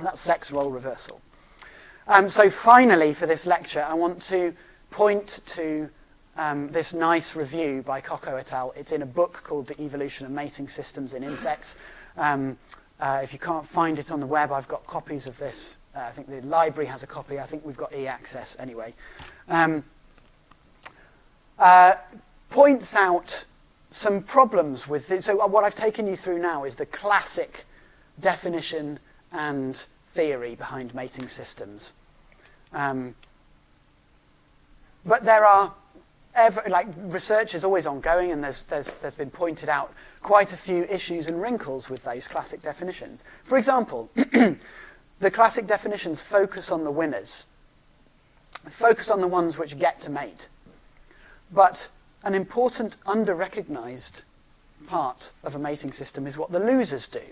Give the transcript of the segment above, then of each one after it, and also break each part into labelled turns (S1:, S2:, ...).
S1: That's sex role reversal. So finally, for this lecture, I want to point to this nice review by Kokko et al. It's in a book called The Evolution of Mating Systems in Insects. If you can't find it on the web, I've got copies of this. I think the library has a copy. I think we've got e-access anyway. Points out some problems with this. So what I've taken you through now is the classic definition and theory behind mating systems. But there are, research is always ongoing, and there's been pointed out quite a few issues and wrinkles with those classic definitions. For example, the classic definitions focus on the winners, focus on the ones which get to mate. But an important under-recognized part of a mating system is what the losers do.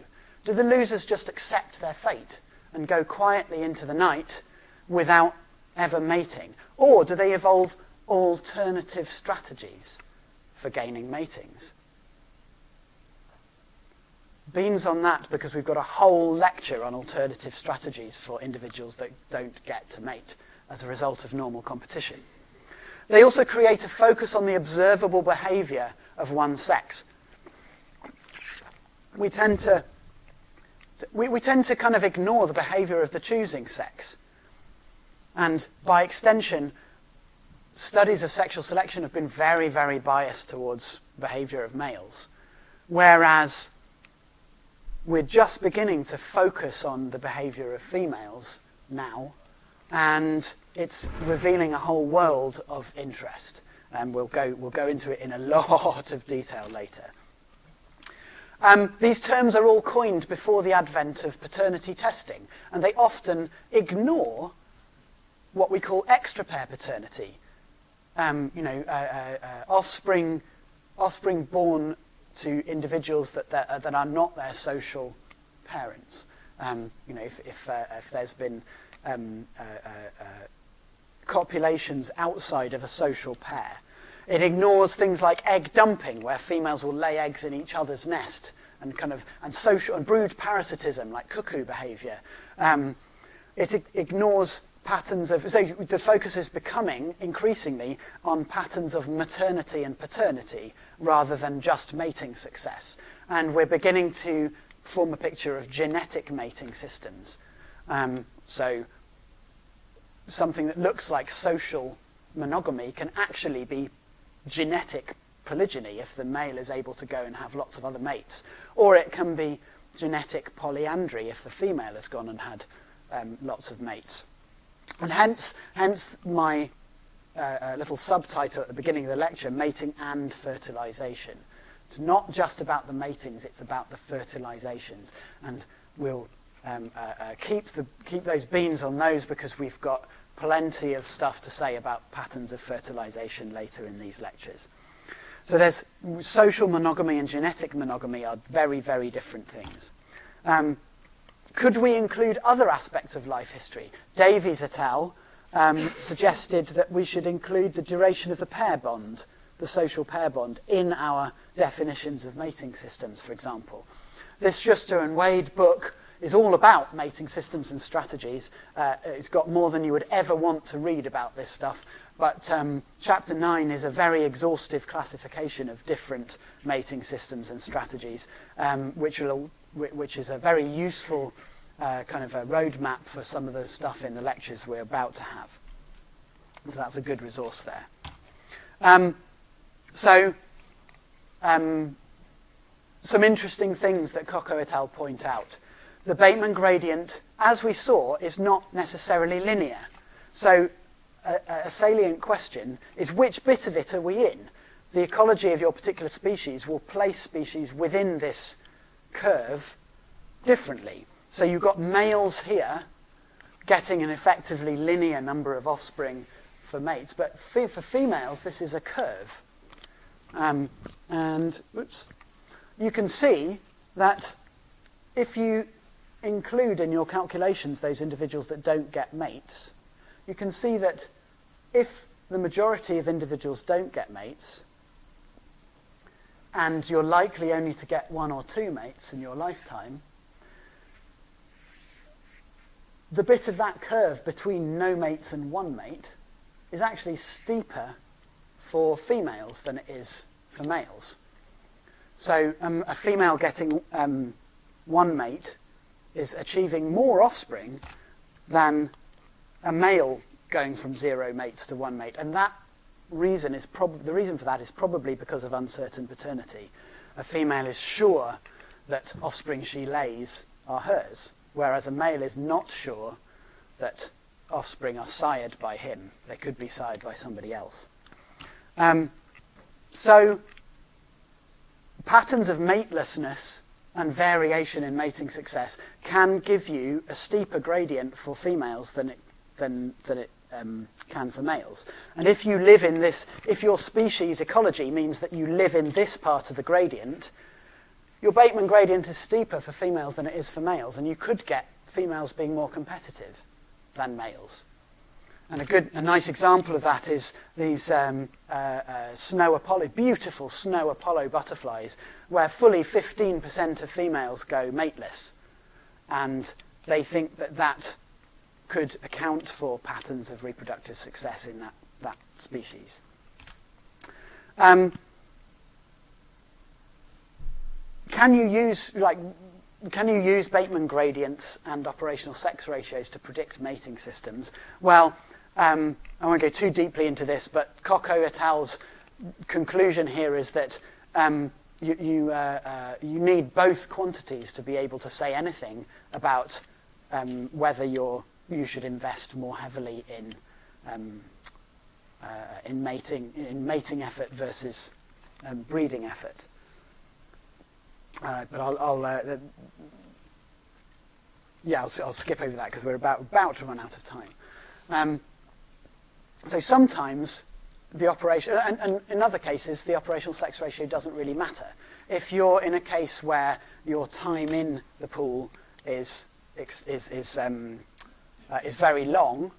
S1: Do the losers just accept their fate and go quietly into the night without ever mating? Or do they evolve alternative strategies for gaining matings? Beans on that, because we've got a whole lecture on alternative strategies for individuals that don't get to mate as a result of normal competition. They also create a focus on the observable behavior of one sex. We tend to kind of ignore the behavior of the choosing sex. And by extension, studies of sexual selection have been very, very biased towards behavior of males. Whereas we're just beginning to focus on the behavior of females now, and it's revealing a whole world of interest. And we'll go into it in a lot of detail later. These terms are all coined before the advent of paternity testing, and they often ignore what we call extra-pair paternity. Offspring born to individuals that are not their social parents. If there's been copulations outside of a social pair. It ignores things like egg dumping, where females will lay eggs in each other's nest, and social and brood parasitism, like cuckoo behaviour. It ignores patterns of, so the focus is becoming increasingly on patterns of maternity and paternity rather than just mating success. And we're beginning to form a picture of genetic mating systems. So something that looks like social monogamy can actually be genetic polygyny if the male is able to go and have lots of other mates. Or it can be genetic polyandry if the female has gone and had lots of mates. And hence my little subtitle at the beginning of the lecture, Mating and Fertilization. It's not just about the matings, it's about the fertilizations. And we'll keep those beans on those, because we've got plenty of stuff to say about patterns of fertilization later in these lectures. So there's social monogamy and genetic monogamy are very, very different things. Could we include other aspects of life history? Davies et al. Suggested that we should include the duration of the pair bond, the social pair bond, in our definitions of mating systems, for example. This Schuster and Wade book is all about mating systems and strategies. It's got more than you would ever want to read about this stuff. But Chapter 9 is a very exhaustive classification of different mating systems and strategies, which is a very useful kind of a roadmap for some of the stuff in the lectures we're about to have. So that's a good resource there. Some interesting things that Kokko et al. Point out. The Bateman gradient, as we saw, is not necessarily linear. So a salient question is, which bit of it are we in? The ecology of your particular species will place species within this curve differently. So you've got males here getting an effectively linear number of offspring for mates, but for females this is a curve. And you can see that if you include in your calculations those individuals that don't get mates, you can see that if the majority of individuals don't get mates, and you're likely only to get 1 or 2 mates in your lifetime, the bit of that curve between no mates and one mate is actually steeper for females than it is for males. So a female getting one mate is achieving more offspring than a male going from 0 mates to 1 mate. And that reason is the reason for that is probably because of uncertain paternity. A female is sure that offspring she lays are hers, whereas a male is not sure that offspring are sired by him. They could be sired by somebody else. So patterns of matelessness and variation in mating success can give you a steeper gradient for females than it can for males. And if you live in this, if your species ecology means that you live in this part of the gradient, your Bateman gradient is steeper for females than it is for males, and you could get females being more competitive than males. And a nice example of that is these snow Apollo, beautiful snow Apollo butterflies, where fully 15% of females go mateless. And they think that that could account for patterns of reproductive success in that species. Can you use Bateman gradients and operational sex ratios to predict mating systems? Well, I won't go too deeply into this, but Kokko et al.'s conclusion here is that you need both quantities to be able to say anything about whether you should invest more heavily in mating effort versus breeding effort. But I'll skip over that because we're about to run out of time. So sometimes the operation, and in other cases, the operational sex ratio doesn't really matter. If you're in a case where your time in the pool is very long,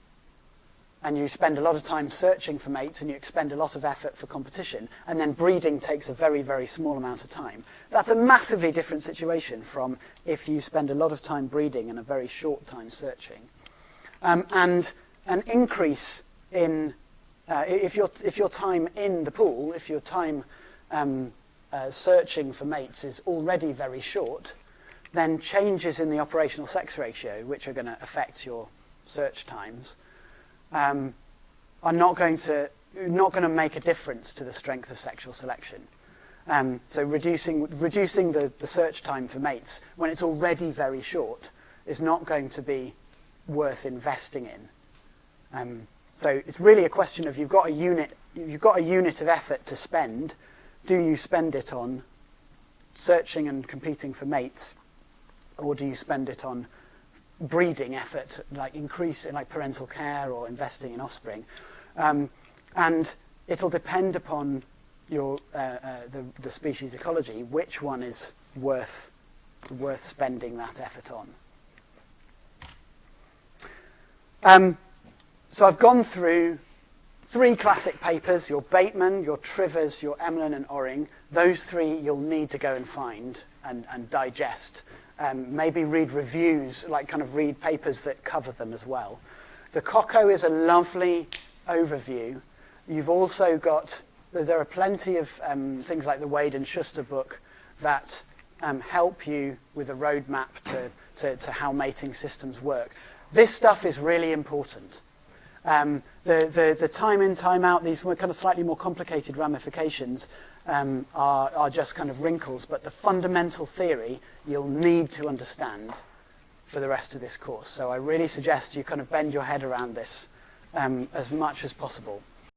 S1: and you spend a lot of time searching for mates, and you expend a lot of effort for competition, and then breeding takes a very, very small amount of time, that's a massively different situation from if you spend a lot of time breeding and a very short time searching. And an increase in if your time in the pool, if your time searching for mates is already very short, then changes in the operational sex ratio, which are going to affect your search times, are not going to make a difference to the strength of sexual selection. So reducing the search time for mates when it's already very short is not going to be worth investing in. So it's really a question of you've got a unit of effort to spend. Do you spend it on searching and competing for mates, or do you spend it on breeding effort, like increasing like parental care or investing in offspring? And it'll depend upon your the species ecology which one is worth spending that effort on. So I've gone through 3 classic papers: your Bateman, your Trivers, your Emlen and Oring. Those 3 you'll need to go and find and digest. Maybe read reviews, like kind of read papers that cover them as well. The Kokko is a lovely overview. You've also got, there are plenty of things like the Wade and Schuster book that help you with a roadmap to how mating systems work. This stuff is really important. The time in, time out, these kind of slightly more complicated ramifications are just kind of wrinkles, but the fundamental theory you'll need to understand for the rest of this course. So I really suggest you kind of bend your head around this as much as possible.